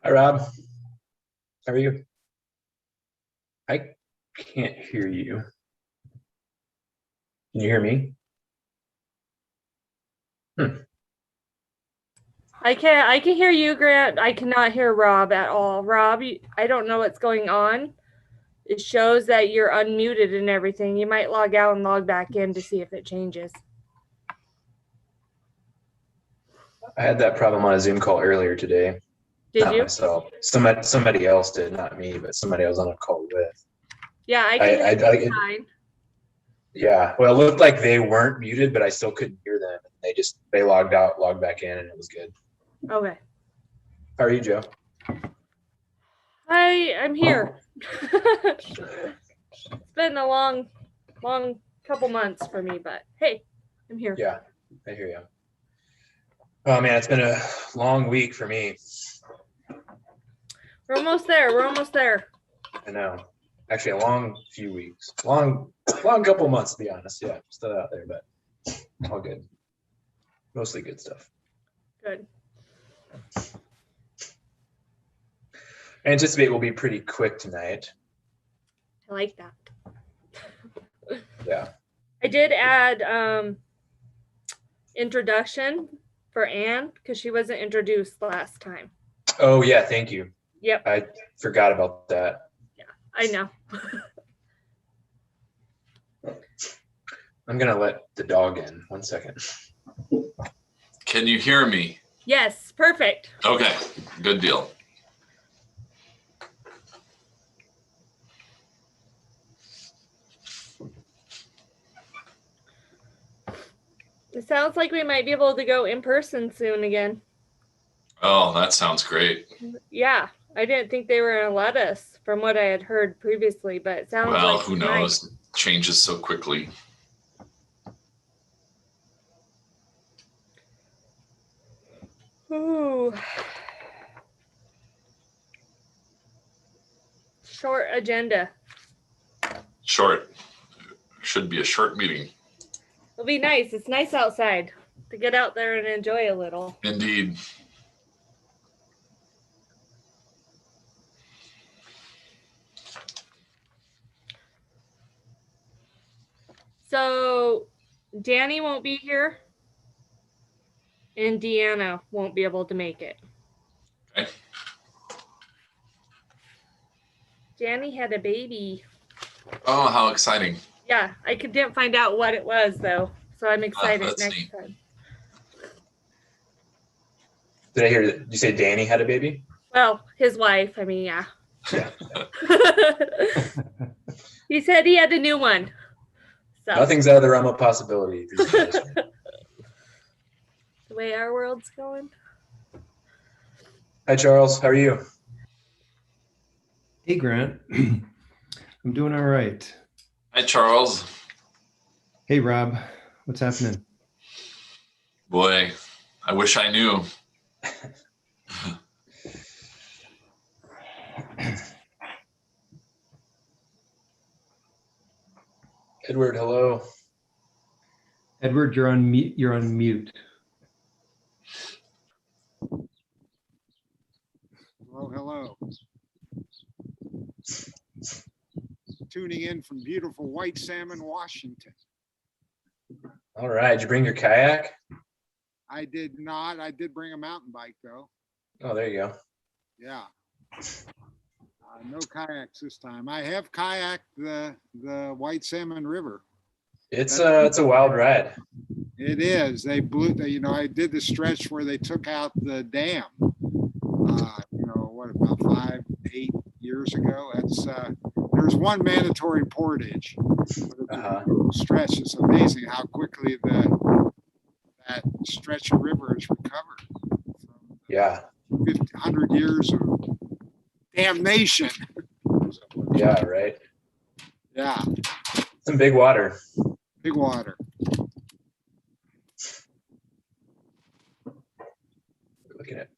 Hi, Rob. How are you? I can't hear you. Can you hear me? I can hear you, Grant. I cannot hear Rob at all. Rob, I don't know what's going on. It shows that you're unmuted and everything. You might log out and log back in to see if it changes. I had that problem on a Zoom call earlier today. Did Not you? myself. Somebody else did, not me, but somebody I was on a call with. Yeah, I can hear you fine. Yeah, well, it looked like they weren't muted, but I still couldn't hear them. They logged out, logged back in, and it was good. Okay. How are you, Joe? I'm here. It's been a long couple months for me, but hey, I'm here. Yeah, I hear you. Oh man, it's been a long week for me. We're almost there. We're almost there. I know. Actually, a long few weeks. Long couple months, to be honest. Yeah, still out there, but all good. Mostly good stuff. Good. I anticipate we'll be pretty quick tonight. I like that. Yeah. I did add introduction for Anne because she wasn't introduced last time. Oh yeah, thank you. Yep. I forgot about that. Yeah, I know. I'm gonna let the dog in. 1 second. Can you hear me? Yes, perfect. Okay, good deal. It sounds like we might be able to go in person soon again. Oh, that sounds great. Yeah, I didn't think they were going to let us from what I had heard previously, but it sounds Well, like who knows? Changes so quickly. Ooh. Short agenda. Short. Should be a short meeting. It'll be nice. It's nice outside to get out there and enjoy a little. Indeed. So Danny won't be here and Deanna won't be able to make it. Okay. Danny had a baby. Oh, how exciting. Yeah, I didn't find out what it was though. So I'm excited That's next neat. time. Did I hear that you say Danny had a baby? Well, his wife, I mean, yeah. Yeah. He said he had a new one. So Nothing's out of the realm of possibility. the way our world's going. Hi, Charles. How are you? Hey, Grant. I'm doing all right. Hi, Charles. Hey, Rob. What's happening? Boy, I wish I knew. Edward, hello. Edward, you're on mute. You're on mute. Hello. Tuning in from beautiful White Salmon, Washington. All right. Did you bring your kayak? I did not. I did bring a mountain bike though. Oh, there you go. Yeah. No kayaks this time. I have kayaked the White Salmon River. It's a wild ride. It is. They blew. I did the stretch where they took out the dam. About 5, 8 years ago. That's there's one mandatory portage. Stretch. It's amazing how quickly that stretch of river is recovered from 100 years of damnation. Yeah, right. Yeah. Some big water. Big water. We're looking at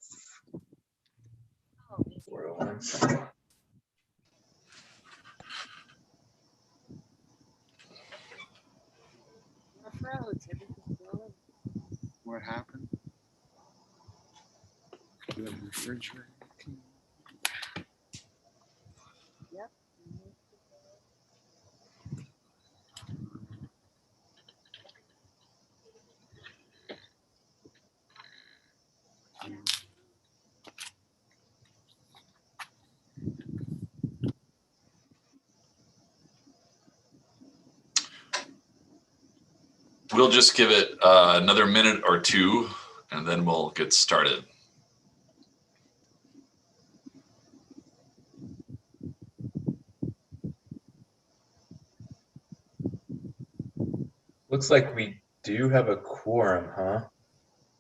401. What happened? We'll just give it another minute or two, and then we'll get started. Looks like we do have a quorum, huh?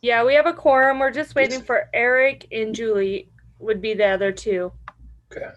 Yeah, we have a quorum. We're just waiting for Eric and Julie would be the other two. Okay.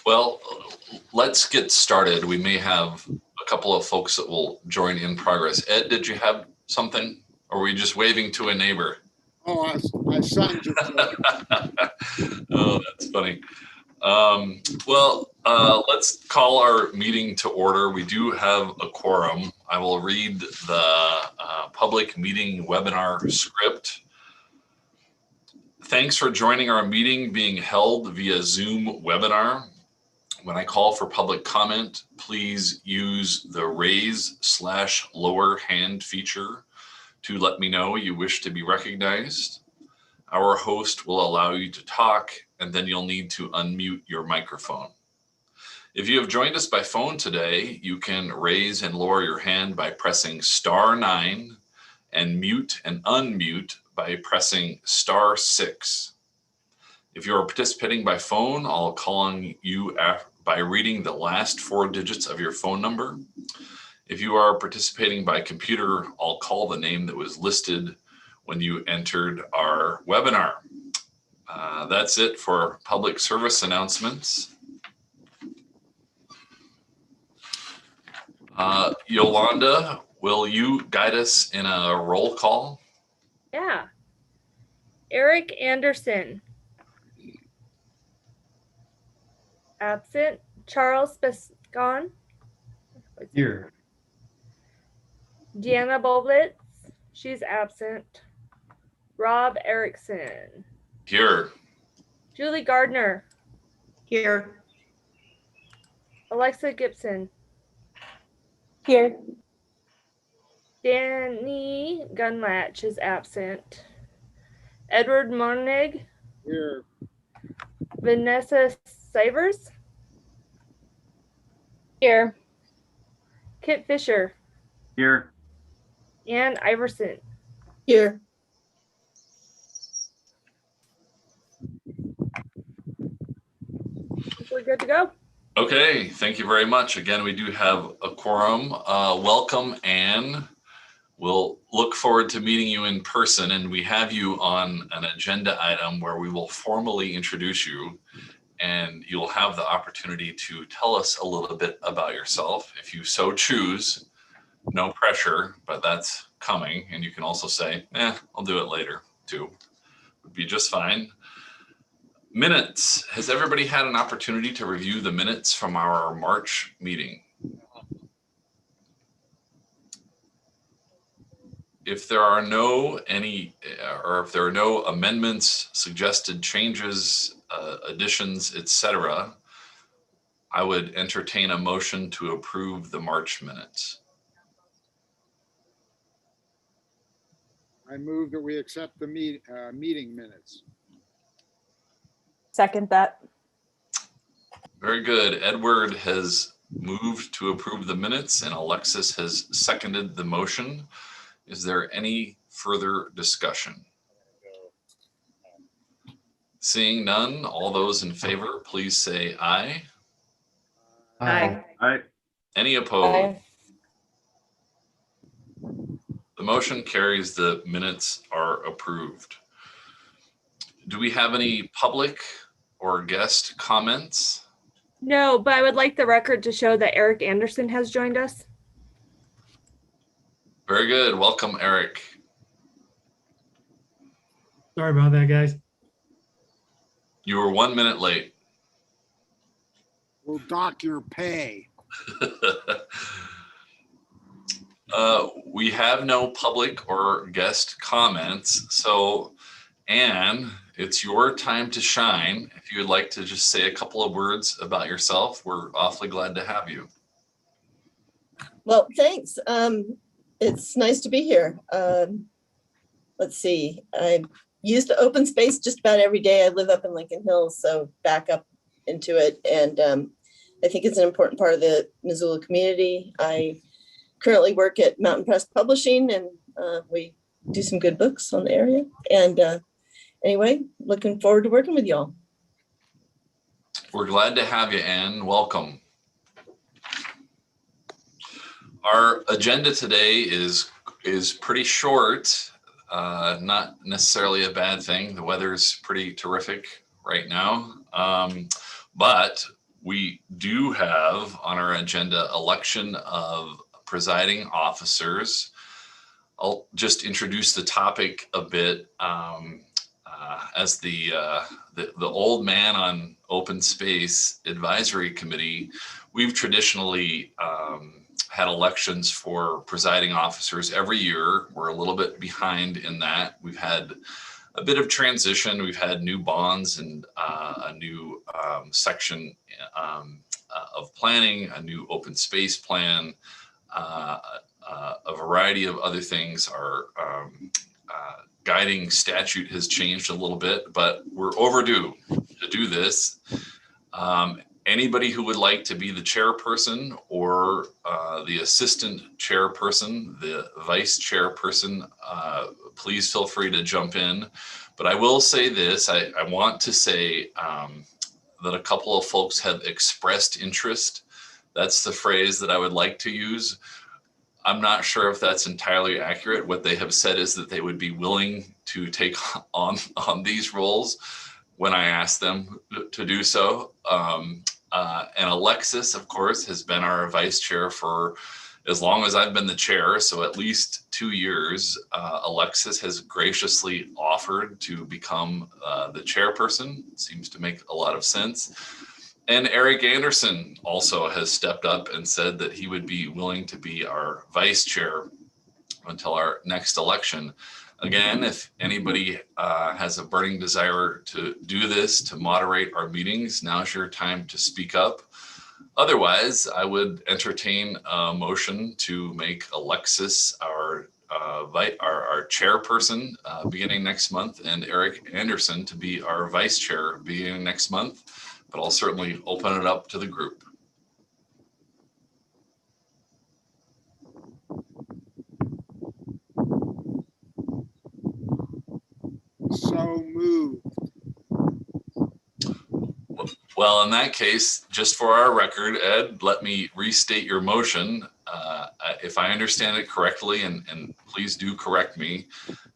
Well, let's get started. We may have a couple of folks that will join in progress. Ed, did you have something? Or were you just waving to a neighbor? Oh, my son just. Oh, that's funny. Let's call our meeting to order. We do have a quorum. I will read the public meeting webinar script. Thanks for joining our meeting being held via Zoom webinar. When I call for public comment, please use the raise/lower hand feature to let me know you wish to be recognized. Our host will allow you to talk, and then you'll need to unmute your microphone. If you have joined us by phone today, you can raise and lower your hand by pressing *9 and mute and unmute by pressing *6. If you are participating by phone, I'll call on you by reading the last 4 digits of your phone number. If you are participating by computer, I'll call the name that was listed when you entered our webinar. That's it for public service announcements. Yolanda, will you guide us in a roll call? Yeah. Eric Anderson. Absent. Charles Bescon. Here. Deanna Boblitz. She's absent. Rob Erickson. Here. Julie Gardner. Here. Alexa Gibson. Here. Danny Gunlatch is absent. Edward Monig. Here. Vanessa Savers. Here. Kit Fisher. Here. Ann Iverson. Here. We're good to go. Okay, thank you very much. Again, we do have a quorum. Welcome, Anne. We'll look forward to meeting you in person, and we have you on an agenda item where we will formally introduce you, and you'll have the opportunity to tell us a little bit about yourself if you so choose. No pressure, but that's coming. And you can also say, I'll do it later too. Would be just fine. Minutes. Has everybody had an opportunity to review the minutes from our March meeting? If there are no amendments, suggested changes, additions, etc., I would entertain a motion to approve the March minutes. I move that we accept the meeting minutes. Second that. Very good. Edward has moved to approve the minutes and Alexis has seconded the motion. Is there any further discussion? Seeing none, all those in favor, please say aye. Aye. Any opposed? The motion carries. The minutes are approved. Do we have any public or guest comments? No, but I would like the record to show that Eric Anderson has joined us. Very good. Welcome, Eric. Sorry about that, guys. You were 1 minute late. We'll dock your pay. We have no public or guest comments. So, Anne, it's your time to shine. If you would like to just say a couple of words about yourself, we're awfully glad to have you. Well, thanks. It's nice to be here. Let's see. I use the open space just about every day. I live up in Lincoln Hills, so back up into it. And I think it's an important part of the Missoula community. I currently work at Mountain Press Publishing, and we do some good books on the area. And anyway, looking forward to working with y'all. We're glad to have you, Anne. Welcome. Our agenda today is pretty short, not necessarily a bad thing. The weather's pretty terrific right now, but we do have on our agenda election of presiding officers. I'll just introduce the topic a bit. As the old man on Open Space Advisory Committee, we've traditionally had elections for presiding officers every year. We're a little bit behind in that. We've had a bit of transition. We've had new bonds and a new section of planning, a new open space plan, a variety of other things. Our guiding statute has changed a little bit, but we're overdue to do this. Anybody who would like to be the chairperson or the assistant chairperson, the vice chairperson, please feel free to jump in. But I will say this, I want to say that a couple of folks have expressed interest. That's the phrase that I would like to use. I'm not sure if that's entirely accurate. What they have said is that they would be willing to take on these roles when I ask them to do so. And Alexis, of course, has been our vice chair for as long as I've been the chair, so at least 2 years. Alexis has graciously offered to become the chairperson. Seems to make a lot of sense. And Eric Anderson also has stepped up and said that he would be willing to be our vice chair until our next election. Again, if anybody has a burning desire to do this, to moderate our meetings, now's your time to speak up. Otherwise, I would entertain a motion to make Alexis our chairperson beginning next month, and Eric Anderson to be our vice chair beginning next month. But I'll certainly open it up to the group. So moved. Well, in that case, just for our record, Ed, let me restate your motion. If I understand it correctly, and please do correct me,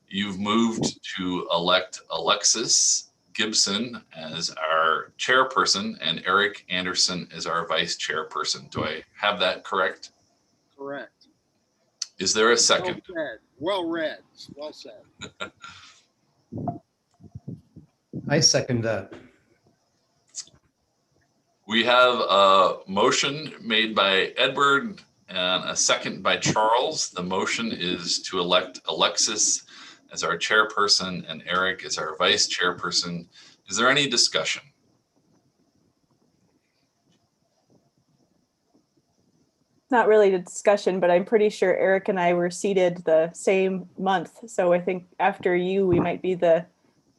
you've moved to elect Alexis Gibson as our chairperson and Eric Anderson as our vice chairperson. Do I have that correct? Correct. Is there a second? Well read. Well said. I second that. We have a motion made by Edward and a second by Charles. The motion is to elect Alexis as our chairperson and Eric as our vice chairperson. Is there any discussion? not really a discussion, but I'm pretty sure Eric and I were seated the same month. So I think after you, we might be the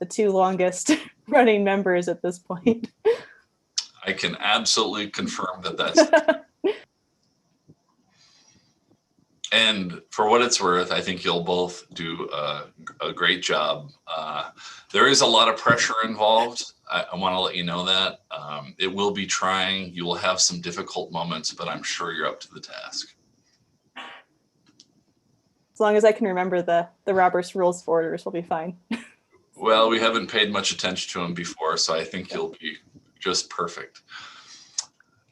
two longest running members at this point. I can absolutely confirm that that's. And for what it's worth, I think you'll both do a great job. There is a lot of pressure involved. I want to let you know that. It will be trying. You will have some difficult moments, but I'm sure you're up to the task. As long as I can remember the Robert's Rules of Orders, we'll be fine. Well, we haven't paid much attention to them before, so I think you'll be just perfect.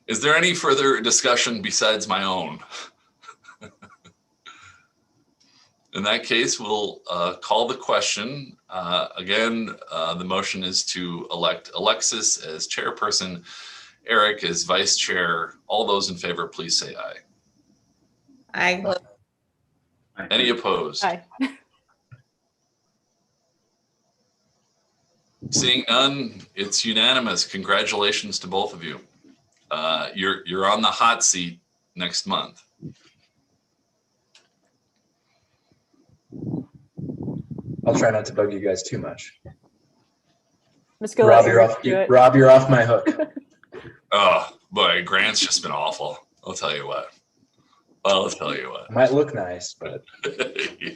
Is there any further discussion besides my own? In that case, we'll call the question. Again, the motion is to elect Alexis as chairperson, Eric as vice chair. All those in favor, please say aye. Aye. Any opposed? Aye. Seeing none, it's unanimous. Congratulations to both of you. You're on the hot seat next month. I'll try not to bug you guys too much. Just go Rob, let you're Eric off. do it. Rob, you're off my hook. Oh boy, Grant's just been awful. I'll tell you what. Might look nice, but Yeah.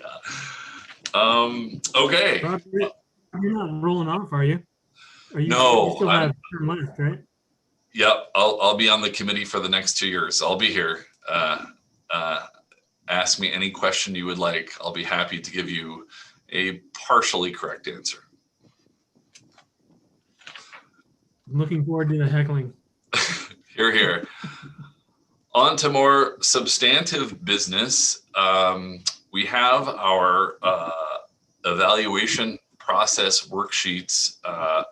Okay. Rob, you're not rolling off, are you? Are you? No, You still have term left, right? Yep. I'll be on the committee for the next 2 years. I'll be here. Ask me any question you would like. I'll be happy to give you a partially correct answer. I'm looking forward to the heckling. Hear, hear. On to more substantive business. We have our evaluation process worksheets.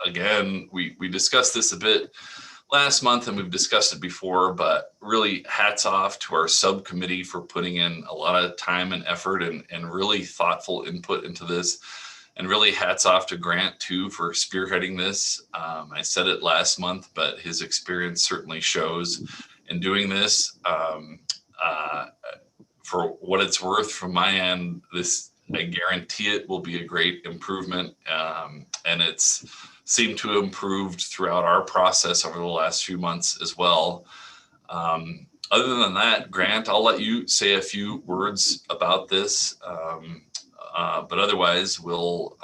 Again, we discussed this a bit last month and we've discussed it before, but really hats off to our subcommittee for putting in a lot of time and effort and really thoughtful input into this. And really hats off to Grant too for spearheading this. I said it last month, but his experience certainly shows in doing this. For what it's worth from my end, I guarantee it will be a great improvement. And it's seemed to have improved throughout our process over the last few months as well. Other than that, Grant, I'll let you say a few words about this. But otherwise, we'll,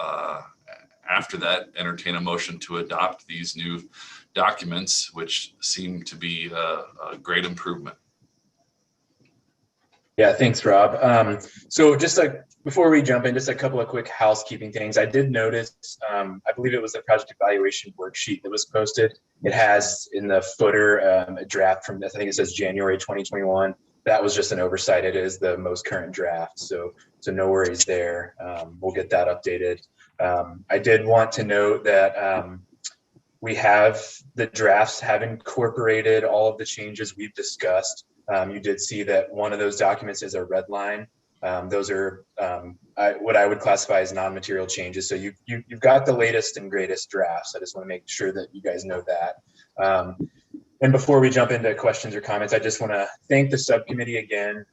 after that, entertain a motion to adopt these new documents, which seem to be a great improvement. yeah, thanks, Rob. So just before we jump in, just a couple of quick housekeeping things. I did notice, I believe it was the project evaluation worksheet that was posted. It has in the footer a draft from, I think it says January 2021. That was just an oversight. It is the most current draft, so no worries there. We'll get that updated. I did want to note that the drafts have incorporated all of the changes we've discussed. You did see that one of those documents is a red line. Those are what I would classify as non-material changes. So you've got the latest and greatest drafts. I just want to make sure that you guys know that. And before we jump into questions or comments, I just want to thank the subcommittee again.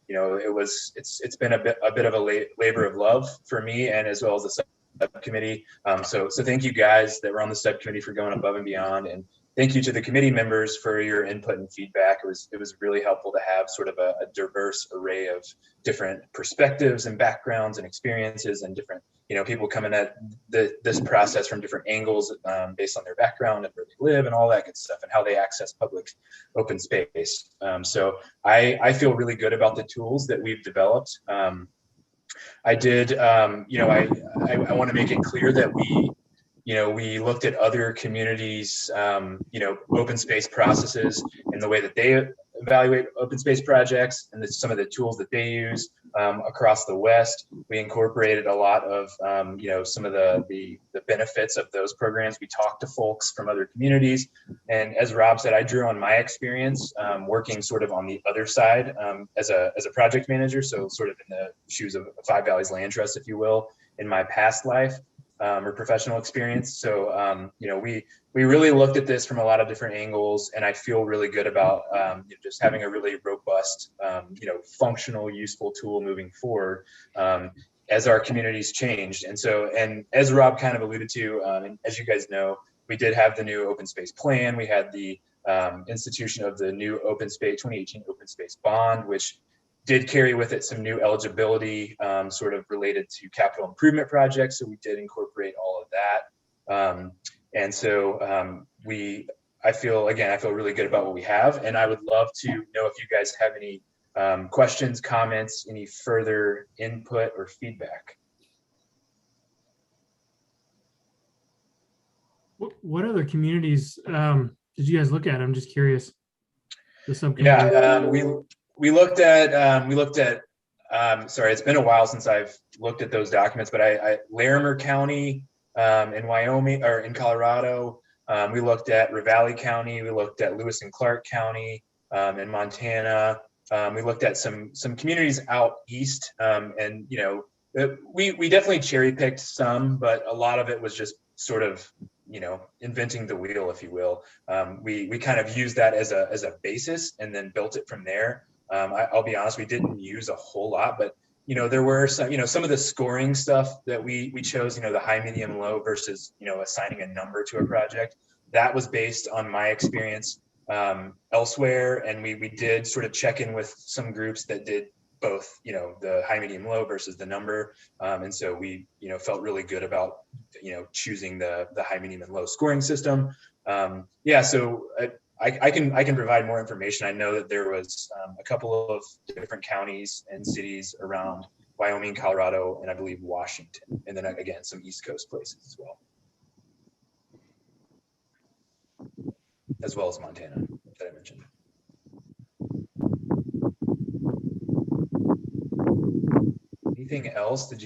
It's been a bit of a labor of love for me and as well as the subcommittee. So thank you guys that were on the subcommittee for going above and beyond, and thank you to the committee members for your input and feedback. It was really helpful to have sort of a diverse array of different perspectives and backgrounds and experiences and different, people coming at this process from different angles based on their background and where they live and all that good stuff and how they access public open space. So I feel really good about the tools that we've developed. I did, I want to make it clear that we looked at other communities, open space processes and the way that they evaluate open space projects and some of the tools that they use across the West. We incorporated a lot of, some of the benefits of those programs. We talked to folks from other communities. And as Rob said, I drew on my experience working sort of on the other side as a project manager. So sort of in the shoes of Five Valleys Land Trust, if you will, in my past life. or professional experience. So, you know, we really looked at this from a lot of different angles, and I feel really good about just having a really robust, you know, functional, useful tool moving forward as our communities changed. And so, and as Rob kind of alluded to, and as you guys know, we did have the new open space plan. We had the institution of the new open space 2018 open space bond, which did carry with it some new eligibility sort of related to capital improvement projects. So we did incorporate all of that. And so I feel really good about what we have. And I would love to know if you guys have any questions, comments, any further input or feedback. What other communities did you guys look at? I'm just curious. The subcommittee. Yeah, we looked at sorry, it's been a while since I've looked at those documents, but Larimer County in Wyoming, or in Colorado, we looked at Ravalli County, we looked at Lewis and Clark County in Montana. We looked at some communities out east, and you know, we definitely cherry picked some, but a lot of it was just sort of, you know, inventing the wheel, if you will. We kind of used that as a basis and then built it from there. I'll be honest, we didn't use a whole lot, but you know, there were some, you know, some of the scoring stuff that we chose, you know, the high, medium, low versus, you know, assigning a number to a project. That was based on my experience elsewhere, and we did sort of check in with some groups that did both, you know, the high, medium, low versus the number, and so we, you know, felt really good about, you know, choosing the high, medium, and low scoring system. Yeah, so I can provide more information. I know that there was a couple of different counties and cities around Wyoming, Colorado, and I believe Washington, and then again some East Coast places as well as Montana that I mentioned. Anything else? Did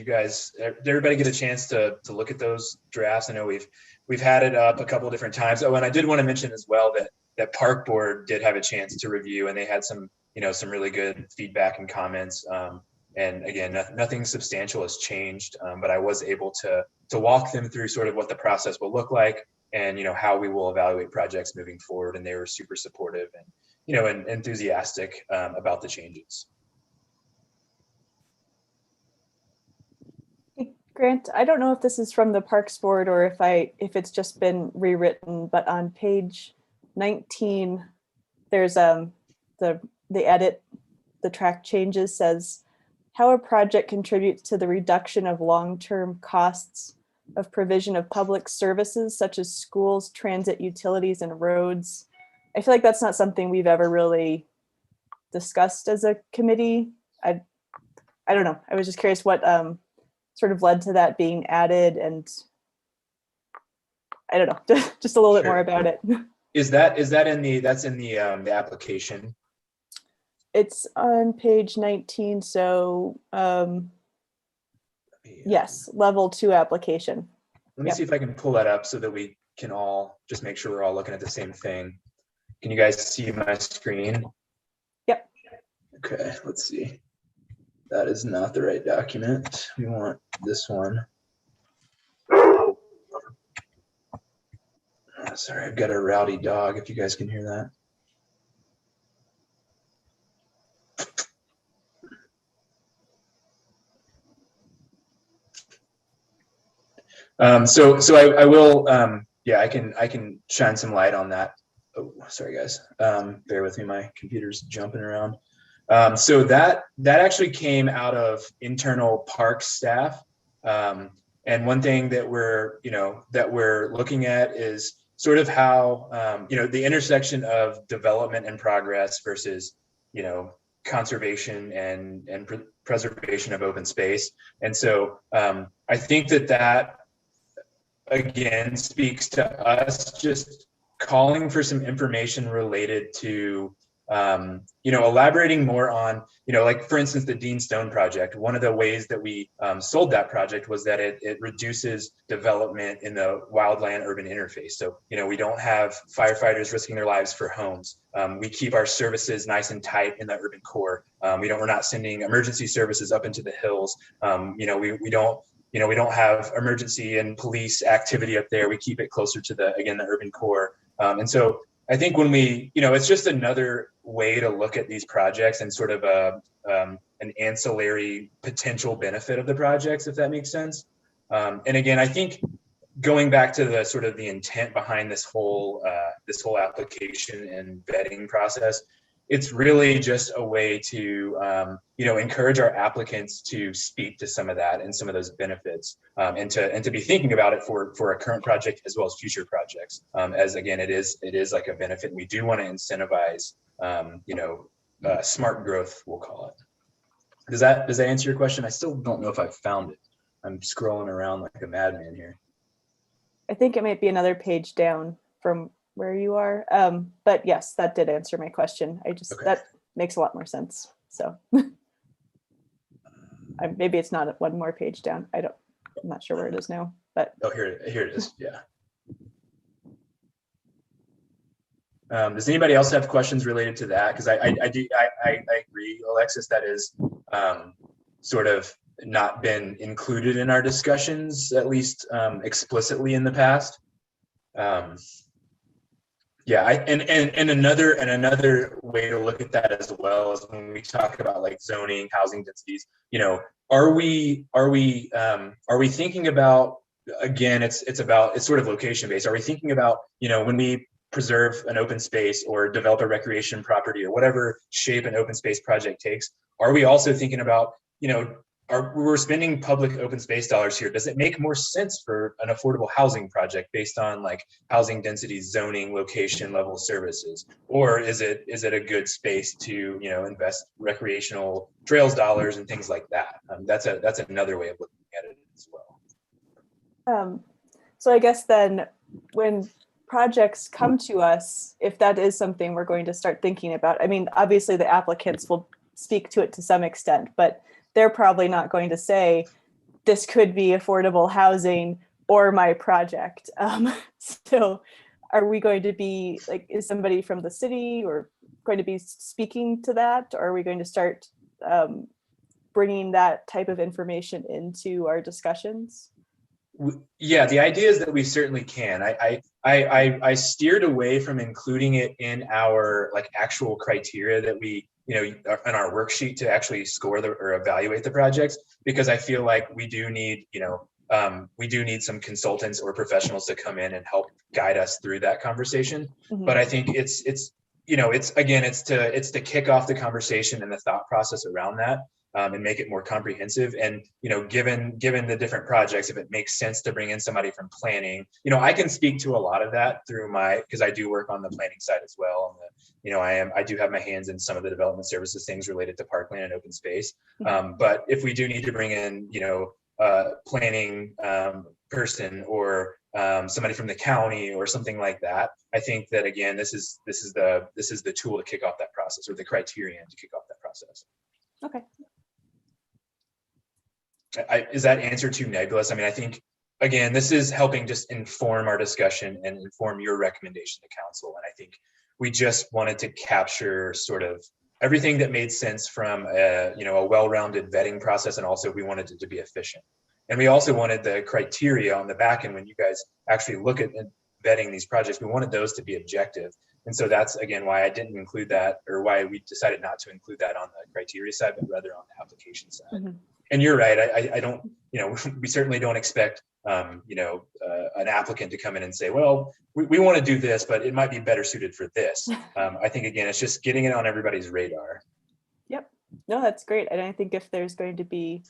everybody get a chance to look at those drafts? I know we've had it up a couple of different times. Oh, and I did want to mention as well that Park Board did have a chance to review, and they had some, you know, some really good feedback and comments. And again, nothing substantial has changed, but I was able to walk them through sort of what the process will look like, and you know, how we will evaluate projects moving forward. And they were super supportive and, you know, and enthusiastic about the changes. Grant, I don't know if this is from the Parks Board or if it's just been rewritten, but on page 19, there's the edit, the track changes says how a project contributes to the reduction of long-term costs of provision of public services such as schools, transit, utilities, and roads. I feel like that's not something we've ever really discussed as a committee. I don't know. I was just curious what sort of led to that being added, and I don't know, just a little bit more about it. Is that in the application? It's on page 19. So yes, level 2 application. Let me see if I can pull that up so that we can all just make sure we're all looking at the same thing. Can you guys see my screen? Yep. Okay, let's see. That is not the right document. We want this one. Oh, sorry, I've got a rowdy dog, if you guys can hear that. So I will, yeah, I can shine some light on that. Oh, sorry guys, bear with me, my computer's jumping around. So that actually came out of internal park staff. And one thing that we're looking at is sort of how, you know, the intersection of development and progress versus, you know, conservation and preservation of open space. And so I think that again speaks to us just calling for some information related to, you know, elaborating more on, you know, like for instance, the Dean Stone project. One of the ways that we sold that project was that it reduces development in the wildland urban interface. So, you know, we don't have firefighters risking their lives for homes. We keep our services nice and tight in the urban core. We're not sending emergency services up into the hills. You know, we don't we don't have emergency and police activity up there. We keep it closer to the urban core. And so I think when it's just another way to look at these projects and sort of an ancillary potential benefit of the projects, if that makes sense. And again, I think going back to the sort of the intent behind this whole application and vetting process, it's really just a way to encourage our applicants to speak to some of that and some of those benefits, and to be thinking about it for a current project as well as future projects. As again, it is like a benefit. We do want to incentivize smart growth, we'll call it. Does that answer your question? I still don't know if I've found it. I'm scrolling around like a madman here. I think it might be another page down from where you are. But yes, that did answer my question. That makes a lot more sense. So maybe it's not one more page down. I'm not sure where it is now, but. Oh, here it is. Yeah. Does anybody else have questions related to that? Because I agree, Alexis, that is sort of not been included in our discussions, at least explicitly in the past. Yeah, and another way to look at that as well is when we talk about like zoning, housing densities. Are we thinking about, again, it's sort of location based. Are we thinking about when we preserve an open space or develop a recreation property or whatever shape an open space project takes? Are we also thinking about we're spending public open space dollars here? Does it make more sense for an affordable housing project based on like housing density, zoning, location level services? Or is it a good space to, invest recreational trails dollars and things like that? That's another way of looking at it as well. So I guess then when projects come to us, if that is something we're going to start thinking about, I mean, obviously the applicants will speak to it to some extent, but they're probably not going to say, this could be affordable housing or my project. So are we going to be like, is somebody from the city or going to be speaking to that? Or are we going to start bringing that type of information into our discussions? Yeah, the idea is that we certainly can. I steered away from including it in our like actual criteria that we in our worksheet to actually score or evaluate the projects, because I feel like we do need some consultants or professionals to come in and help guide us through that conversation. Mm-hmm. But I think it's to kick off the conversation and the thought process around that. And make it more comprehensive. And, given the different projects, if it makes sense to bring in somebody from planning, I can speak to a lot of that through because I do work on the planning side as well. And I do have my hands in some of the development services things related to parkland and open space. But if we do need to bring in, planning person or somebody from the county or something like that, I think that again, this is the tool to kick off that process, or the criterion to kick off that process. Okay. Is that answer too nebulous? I mean, I think, again, this is helping just inform our discussion and inform your recommendation to council. And I think we just wanted to capture sort of everything that made sense from a well-rounded vetting process. And also we wanted it to be efficient. And we also wanted the criteria on the back end when you guys actually look at vetting these projects, we wanted those to be objective. And so that's, again, why I didn't include that, or why we decided not to include that on the criteria side, but rather on the application side. Mm-hmm. And you're right. I don't, we certainly don't expect, an applicant to come in and say, well, we want to do this, but it might be better suited for this. I think, again, it's just getting it on everybody's radar. Yep. No, that's great. And I think if there's going to be,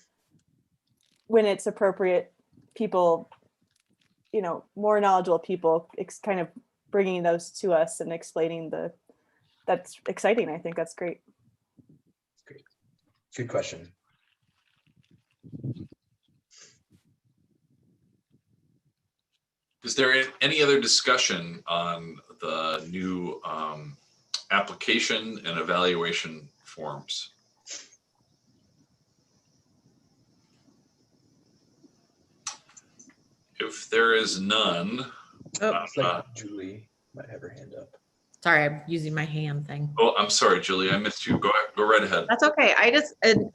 when it's appropriate, people, more knowledgeable people, kind of bringing those to us and explaining that's exciting. I think that's great. Great. Good question. Is there any other discussion on the new application and evaluation forms? If there is none. It's like Julie might have her hand up. Sorry, I'm using my hand thing. Oh, I'm sorry, Julie, I missed you. Go right ahead. That's okay. I just, and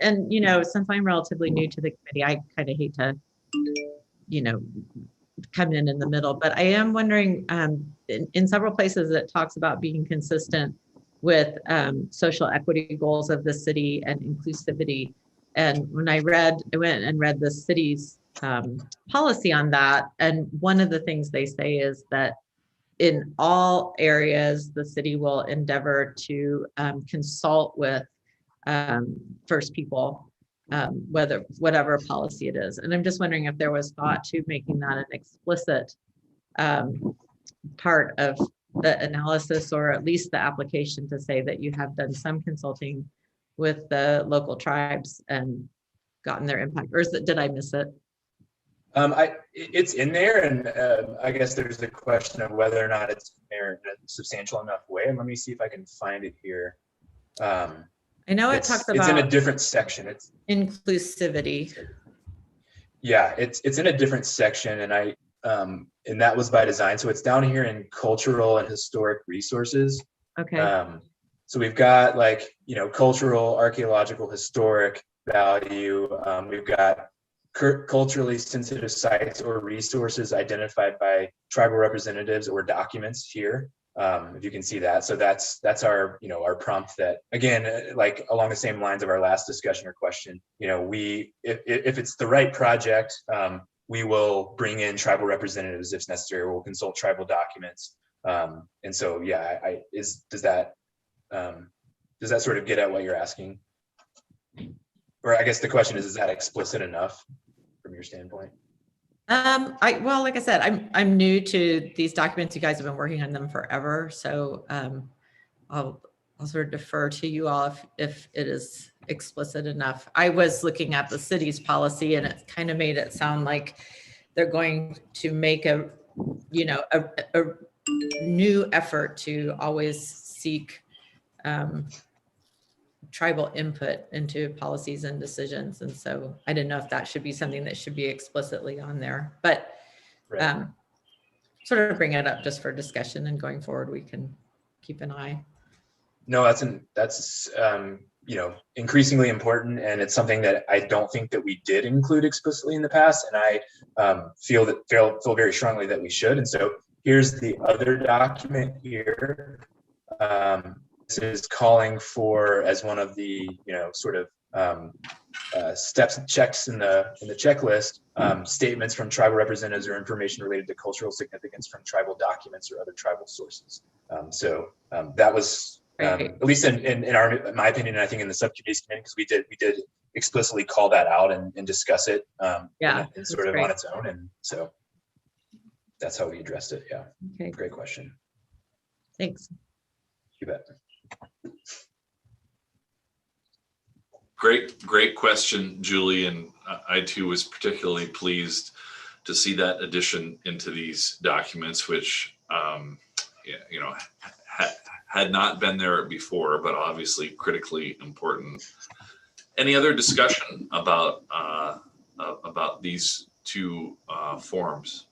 since I'm relatively new to the committee, I kind of hate to you know, come in the middle. But I am wondering, in several places it talks about being consistent with social equity goals of the city and inclusivity. And when I went and read the city's policy on that, and one of the things they say is that in all areas, the city will endeavor to consult with First People, whatever policy it is. And I'm just wondering if there was thought to making that an explicit part of the analysis, or at least the application, to say that you have done some consulting with the local tribes and gotten their impact, or did I miss it? It's in there, and I guess there's the question of whether or not it's in there in a substantial enough way. And let me see if I can find it here. I know it talks about it's in a different section. It's inclusivity. Yeah, it's in a different section, and that was by design. So it's down here in cultural and historic resources. Okay. So we've got cultural, archaeological, historic value. We've got culturally sensitive sites or resources identified by tribal representatives or documents here. If you can see that. So that's our, our prompt that, again, like along the same lines of our last discussion or question, if it's the right project, we will bring in tribal representatives if necessary. We'll consult tribal documents. And so, yeah, does that sort of get at what you're asking? Or I guess the question is that explicit enough from your standpoint? Well, like I said, I'm new to these documents. You guys have been working on them forever. So I'll sort of defer to you all if it is explicit enough. I was looking at the city's policy, and it kind of made it sound like they're going to make a new effort to always seek tribal input into policies and decisions. And so I didn't know if that should be something that should be explicitly on there, but Right. Sort of bring it up just for discussion, and going forward, we can keep an eye. No, that's increasingly important, and it's something that I don't think that we did include explicitly in the past, and I feel very strongly that we should. And so here's the other document here. This is calling for, as one of the steps and checks in the checklist, statements from tribal representatives or information related to cultural significance from tribal documents or other tribal sources. That was at least in my opinion, and I think in the subcommittee's committee, because we did explicitly call that out and discuss it and sort of on its own, and so that's how we addressed it. Yeah. Okay. Great question. Thanks. You bet. Great question, Julie. And I too was particularly pleased to see that addition into these documents, which had not been there before, but obviously critically important. Any other discussion about these two forms?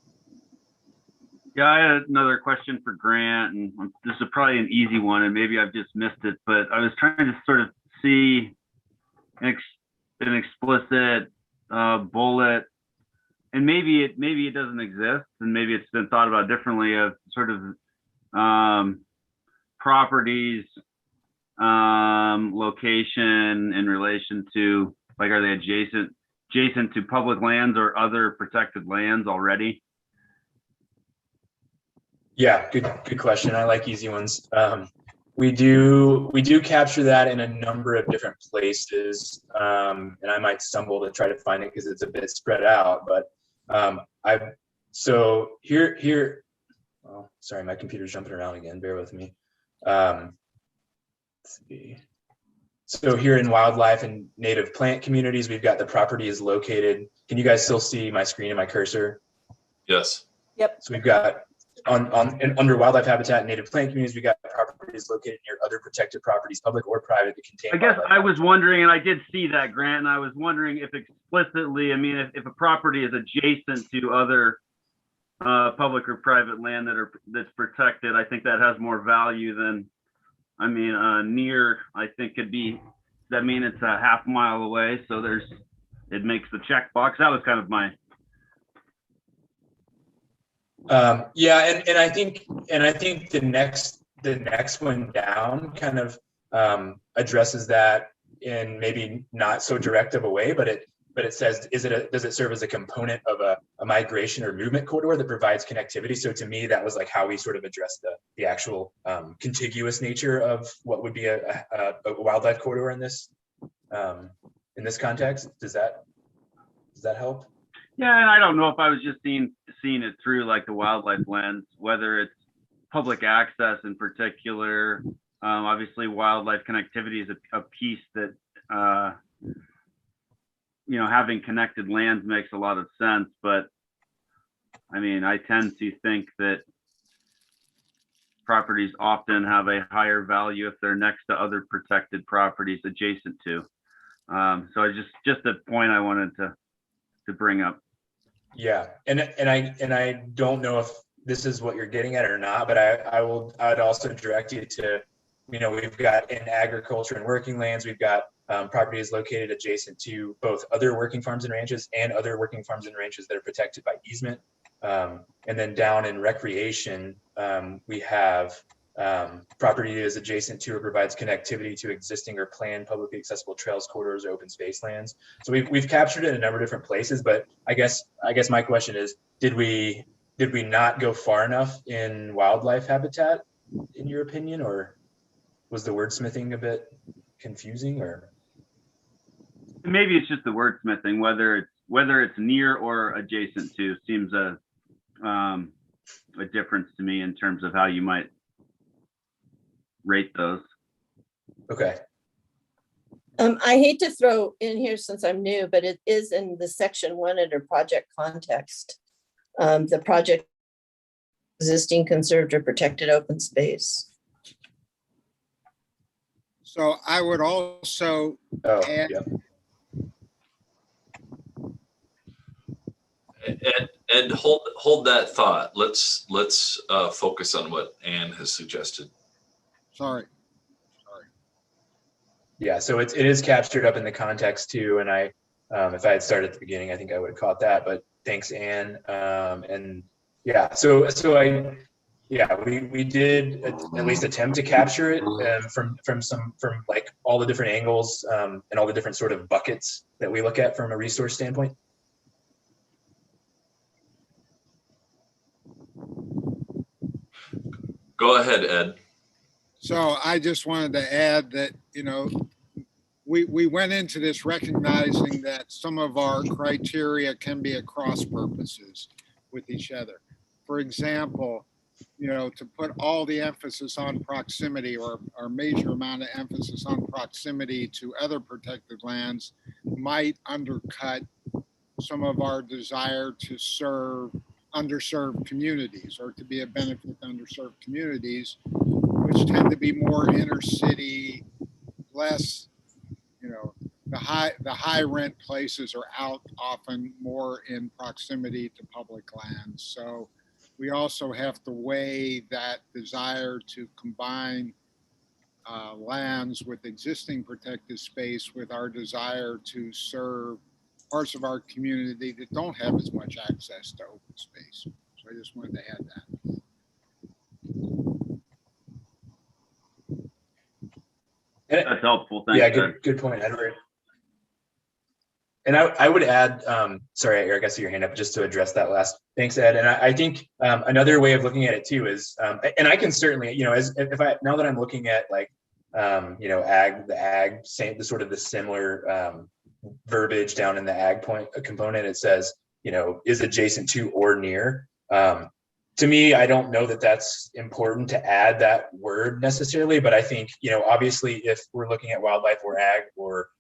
Yeah, I had another question for Grant, and this is probably an easy one, and maybe I've just missed it, but I was trying to sort of see an explicit bullet, and maybe it doesn't exist, and maybe it's been thought about differently, of sort of properties, location in relation to, like, are they adjacent to public lands or other protected lands already? Yeah, good question. I like easy ones. We do capture that in a number of different places, and I might stumble to try to find it because it's a bit spread out. But so here. Oh, sorry, my computer's jumping around again. Bear with me. Let's see. So here in wildlife and native plant communities, we've got the property is located. Can you guys still see my screen and my cursor? Yes. Yep. So we've got under wildlife habitat and native plant communities, we got properties located near other protected properties, public or private, that contain. I guess I was wondering, and I did see that, Grant, and I was wondering if explicitly, I mean, if a property is adjacent to other public or private land that's protected, I think that has more value than, I mean, near, I think could be, that mean it's a half mile away, so it makes the checkbox. That was kind of my Yeah, and I think the next one down kind of addresses that in maybe not so direct of a way, but it says, does it serve as a component of a migration or movement corridor that provides connectivity? So to me, that was like how we sort of addressed the actual contiguous nature of what would be a wildlife corridor in this context. Does that help? Yeah, and I don't know if I was just seeing it through like the wildlife lens, whether it's public access in particular. Obviously, wildlife connectivity is a piece that, having connected lands makes a lot of sense. But I mean, I tend to think that properties often have a higher value if they're next to other protected properties adjacent to. So I just a point I wanted to bring up. Yeah, and I don't know if this is what you're getting at or not, but I'd also direct you to, we've got in agriculture and working lands, we've got properties located adjacent to both other working farms and ranches and other working farms and ranches that are protected by easement. And then down in recreation, we have property is adjacent to or provides connectivity to existing or planned publicly accessible trails, corridors, or open space lands. So we've captured it in a number of different places, but I guess my question is, did we not go far enough in wildlife habitat, in your opinion, or was the wordsmithing a bit confusing? Or maybe it's just the wordsmithing, whether it's near or adjacent to seems a difference to me in terms of how you might rate those. Okay. I hate to throw in here since I'm new, but it is in the section 1 under project context. The project existing conserved or protected open space. So I would also add. Yeah. Ed, hold that thought. Let's focus on what Anne has suggested. Sorry. Yeah, so it is captured up in the context too, and I, if I had started at the beginning, I think I would have caught that. But thanks, Anne. And yeah, so we did at least attempt to capture it from like all the different angles and all the different sort of buckets that we look at from a resource standpoint. Go ahead, Ed. So I just wanted to add that, we went into this recognizing that some of our criteria can be at cross purposes with each other. For example, to put all the emphasis on proximity or major amount of emphasis on proximity to other protected lands might undercut some of our desire to serve underserved communities or to be a benefit to underserved communities, which tend to be more inner city, less, the high rent places are out often more in proximity to public lands. So we also have to weigh that desire to combine lands with existing protected space with our desire to serve parts of our community that don't have as much access to open space. So I just wanted to add that. That's helpful. Thanks. Yeah, good point, Edward. And I would add, sorry, Eric, I see your hand up, just to address that last. Thanks, Ed. And I think another way of looking at it too is, and I can certainly, now that I'm looking at like, the sort of the similar verbiage down in the ag component, it says, is adjacent to or near. To me, I don't know that that's important to add that word necessarily, but I think, obviously if we're looking at wildlife or ag or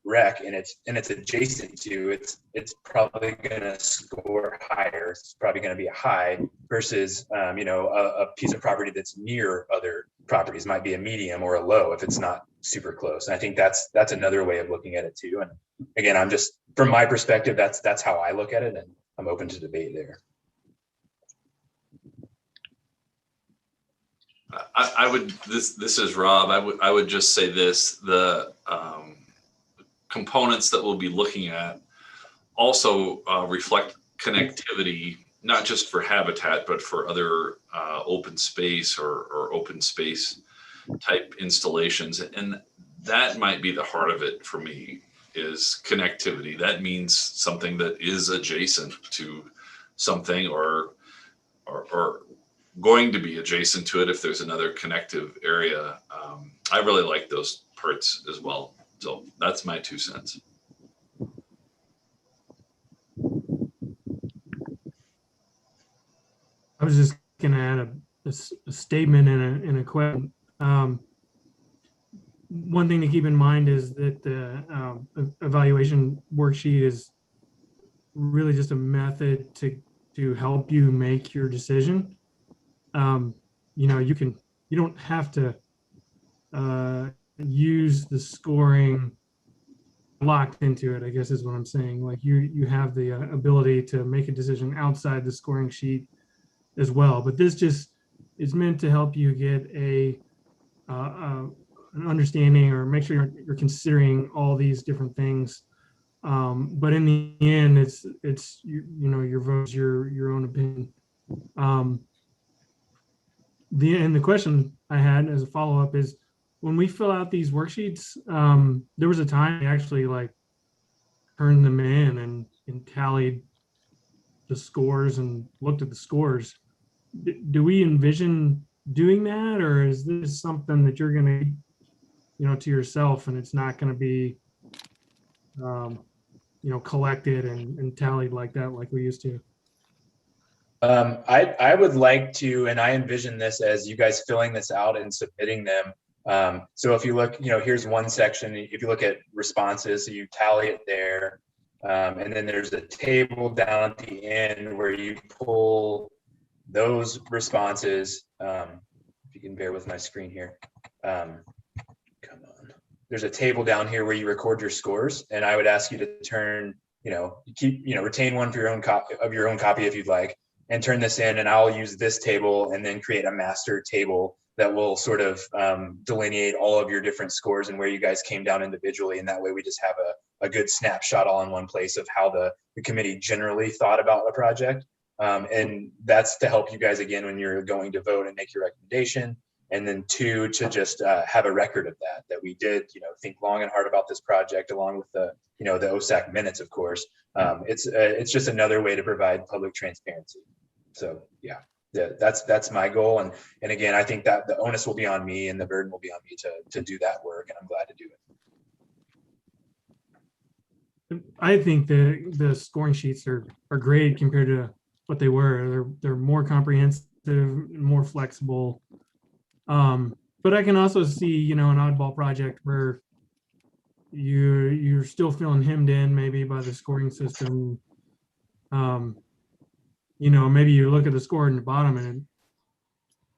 rec and it's adjacent to, it's probably going to score higher. It's probably going to be a high versus, a piece of property that's near other properties might be a medium or a low if it's not super close. And I think that's another way of looking at it too. And again, I'm just, from my perspective, that's how I look at it, and I'm open to debate there. I would, this is Rob. I would just say this, the components that we'll be looking at also reflect connectivity not just for habitat, but for other open space or open space type installations. And that might be the heart of it for me, is connectivity. That means something that is adjacent to something or going to be adjacent to it if there's another connective area. I really like those parts as well. So that's my 2 cents. I was just going to add a statement and a question. One thing to keep in mind is that the evaluation worksheet is really just a method to help you make your decision. You know, you don't have to use the scoring locked into it, I guess is what I'm saying. Like you have the ability to make a decision outside the scoring sheet as well. But this just is meant to help you get an understanding, or make sure you're considering all these different things. But in the end, it's you know, your vote's your own opinion. The question I had as a follow-up is, when we fill out these worksheets, there was a time I actually like turned them in and tallied the scores and looked at the scores. Do we envision doing that, or is this something that you're going to, you know, to yourself, and it's not going to be, you know, collected and tallied like that, like we used to? I would like to, and I envision this as you guys filling this out and submitting them. So if you look, you know, here's one section. If you look at responses, so you tally it there. And then there's a table down at the end where you pull those responses. If you can bear with my screen here. Come on. There's a table down here where you record your scores, and I would ask you to turn, you know, retain one for your own copy if you'd like, and turn this in, and I'll use this table and then create a master table that will sort of delineate all of your different scores and where you guys came down individually. And that way we just have a good snapshot all in one place of how the committee generally thought about the project. And that's to help you guys, again, when you're going to vote and make your recommendation. And then 2, to just have a record of that we did, you know, think long and hard about this project, along with the, you know, the OSAC minutes, of course. It's just another way to provide public transparency. So yeah, that's my goal. And again, I think that the onus will be on me and the burden will be on me to do that work, and I'm glad to do it. I think the scoring sheets are great compared to what they were. They're more comprehensive, more flexible. But I can also see, you know, an oddball project where you're still feeling hemmed in maybe by the scoring system. You know, maybe you look at the score in the bottom and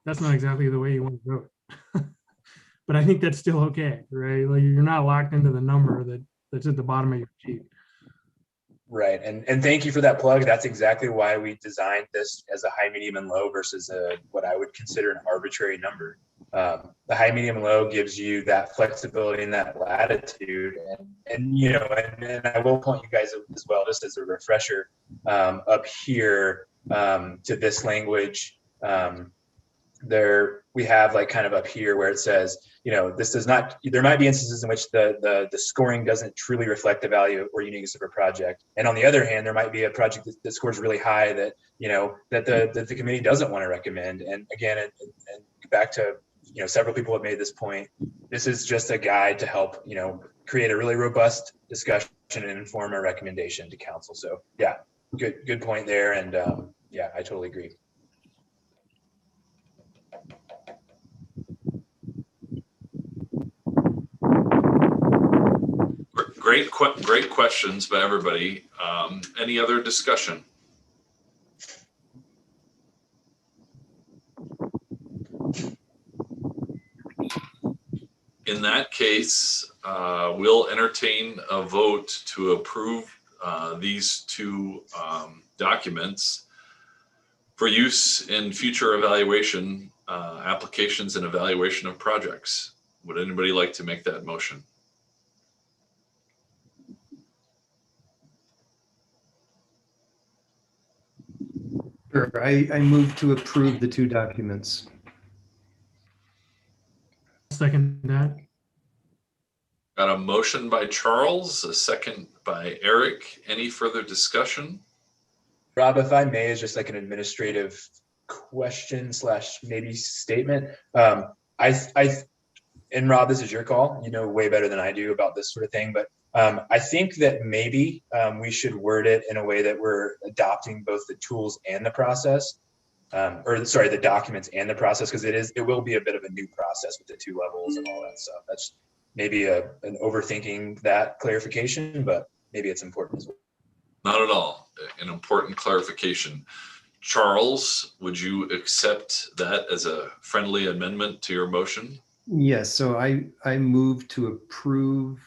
that's not exactly the way you want to do it. But I think that's still okay, right? Like, you're not locked into the number that's at the bottom of your sheet. Right. And thank you for that plug. That's exactly why we designed this as a high, medium, and low versus what I would consider an arbitrary number. The high, medium, low gives you that flexibility and that latitude. And you know, and I will point you guys as well, just as a refresher, up here to this language. There we have, like, kind of up here where it says, you know, this does not, there might be instances in which the scoring doesn't truly reflect the value or uniqueness of a project. And on the other hand, there might be a project that scores really high that, you know, that the committee doesn't want to recommend. And again, and back to, you know, several people have made this point. This is just a guide to help, you know, create a really robust discussion and inform a recommendation to council. So yeah, good point there. And yeah, I totally agree. Great questions by everybody. Any other discussion? In that case, we'll entertain a vote to approve these 2 documents for use in future evaluation applications and evaluation of projects. Would anybody like to make that motion? Sure. I move to approve the 2 documents. Second that. Got a motion by Charles, a second by Eric. Any further discussion? Rob, if I may, is just like an administrative question / maybe statement. And Rob, this is your call. You know way better than I do about this sort of thing, but I think that maybe we should word it in a way that we're adopting both the tools and the process, the documents and the process, because it will be a bit of a new process with the 2 levels and all that stuff. That's maybe an overthinking that clarification, but maybe it's important as well. Not at all. An important clarification. Charles, would you accept that as a friendly amendment to your motion? Yes, so I move to approve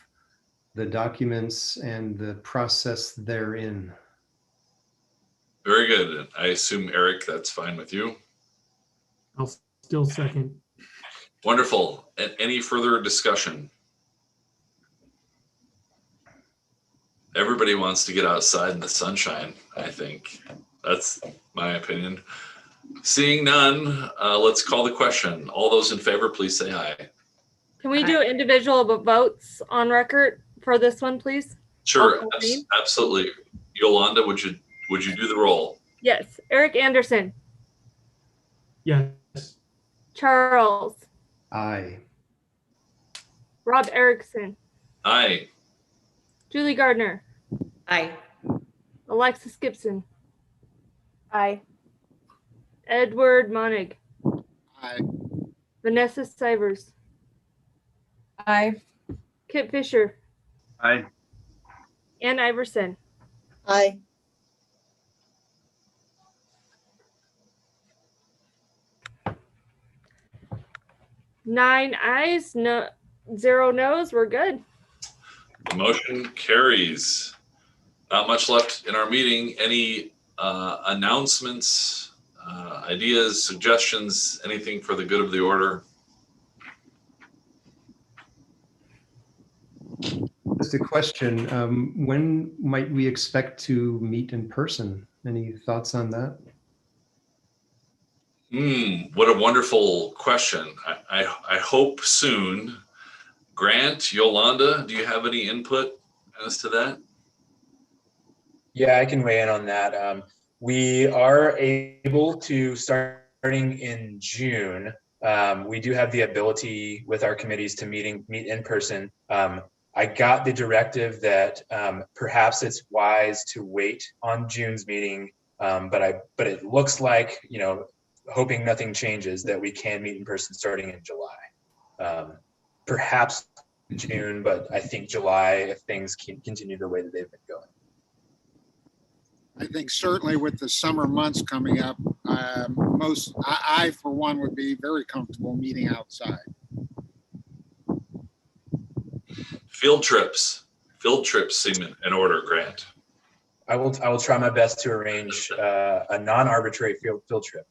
the documents and the process therein. Very good. I assume, Eric, that's fine with you? I'll still second. Wonderful. Any further discussion? Everybody wants to get outside in the sunshine, I think. That's my opinion. Seeing none, let's call the question. All those in favor, please say aye. Can we do individual votes on record for this one, please? Sure, absolutely. Yolanda, would you do the roll? Yes. Eric Anderson. Yes. Charles. Aye. Rob Erickson. Aye. Julie Gardner. Aye. Alexis Gibson. Aye. Edward Monig. Aye. Vanessa Sivers. Aye. Kip Fisher. Aye. Ann Iverson. Aye. Nine ayes, no, 0 no's. We're good. The motion carries. Not much left in our meeting. Any announcements, ideas, suggestions, anything for the good of the order? Just a question. When might we expect to meet in person? Any thoughts on that? What a wonderful question. I hope soon. Grant, Yolanda, do you have any input as to that? Yeah, I can weigh in on that. We are able to, starting in June, we do have the ability with our committees to meet in person. I got the directive that perhaps it's wise to wait on June's meeting, but it looks like, hoping nothing changes, that we can meet in person starting in July. Perhaps June, but I think July if things continue the way that they've been going. I think certainly with the summer months coming up, I for one would be very comfortable meeting outside. Field trips seem in order, Grant. I will try my best to arrange a non-arbitrary field trip,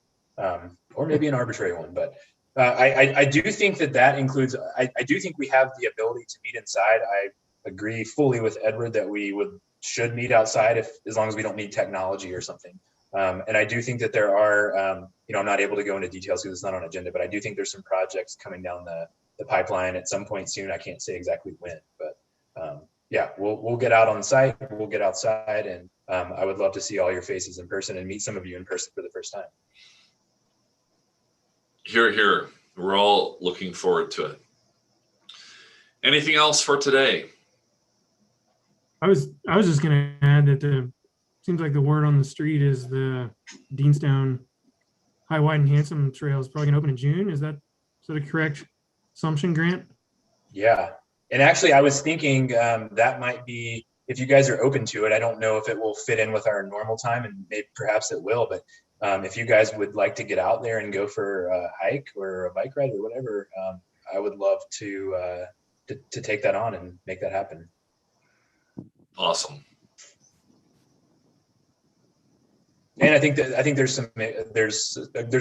or maybe an arbitrary one. But I do think that includes. I do think we have the ability to meet inside. I agree fully with Edward that we should meet outside as long as we don't need technology or something. And I do think that there are. I'm not able to go into details because it's not on agenda, but I do think there's some projects coming down the pipeline at some point soon. I can't say exactly when, but yeah, we'll get out on site. We'll get outside, and I would love to see all your faces in person and meet some of you in person for the first time. Hear, hear. We're all looking forward to it. Anything else for today? I was just going to add that seems like the word on the street is the Deanstone High, Wide, and Handsome Trail is probably going to open in June. Is that a correct assumption, Grant? Yeah. And actually, I was thinking that might be, if you guys are open to it, I don't know if it will fit in with our normal time, and maybe perhaps it will, but if you guys would like to get out there and go for a hike or a bike ride or whatever, I would love to take that on and make that happen. Awesome. And I think there's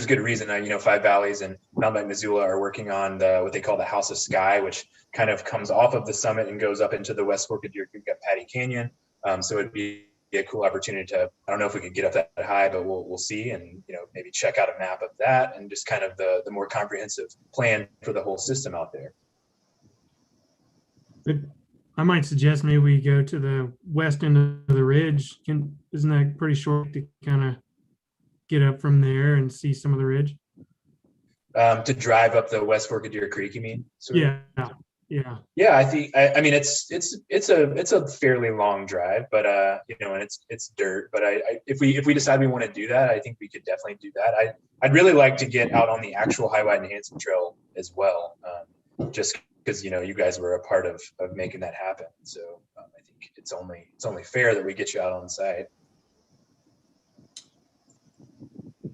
good reason. Five Valleys and Mount Missoula are working on what they call the House of Sky, which kind of comes off of the summit and goes up into the West Fork of Deer Creek at Patty Canyon. So it'd be a cool opportunity to, I don't know if we could get up that high, but we'll see, and maybe check out a map of that and just kind of the more comprehensive plan for the whole system out there. But I might suggest maybe we go to the west end of the ridge. Isn't that pretty short to kind of get up from there and see some of the ridge? To drive up the West Fork of Deer Creek, you mean? Yeah. I think I mean it's a fairly long drive, but and it's dirt. But if we decide we want to do that, I think we could definitely do that. I'd really like to get out on the actual Highway Enhancement Trail as well, just because you guys were a part of making that happen. So I think it's only fair that we get you out on site.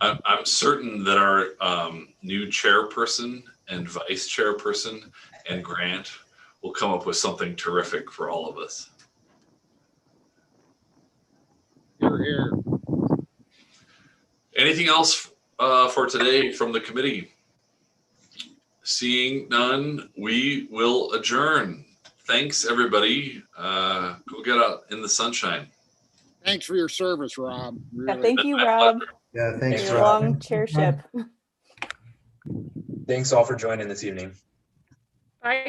I'm certain that our new chairperson and vice chairperson and Grant will come up with something terrific for all of us. You're here. Anything else for today from the committee? Seeing none, we will adjourn. Thanks, everybody. Go get out in the sunshine. Thanks for your service, Rob. Yeah, thank you, Rob. Yeah, thanks, For your Rob. long chairship. Thanks all for joining this evening. Bye.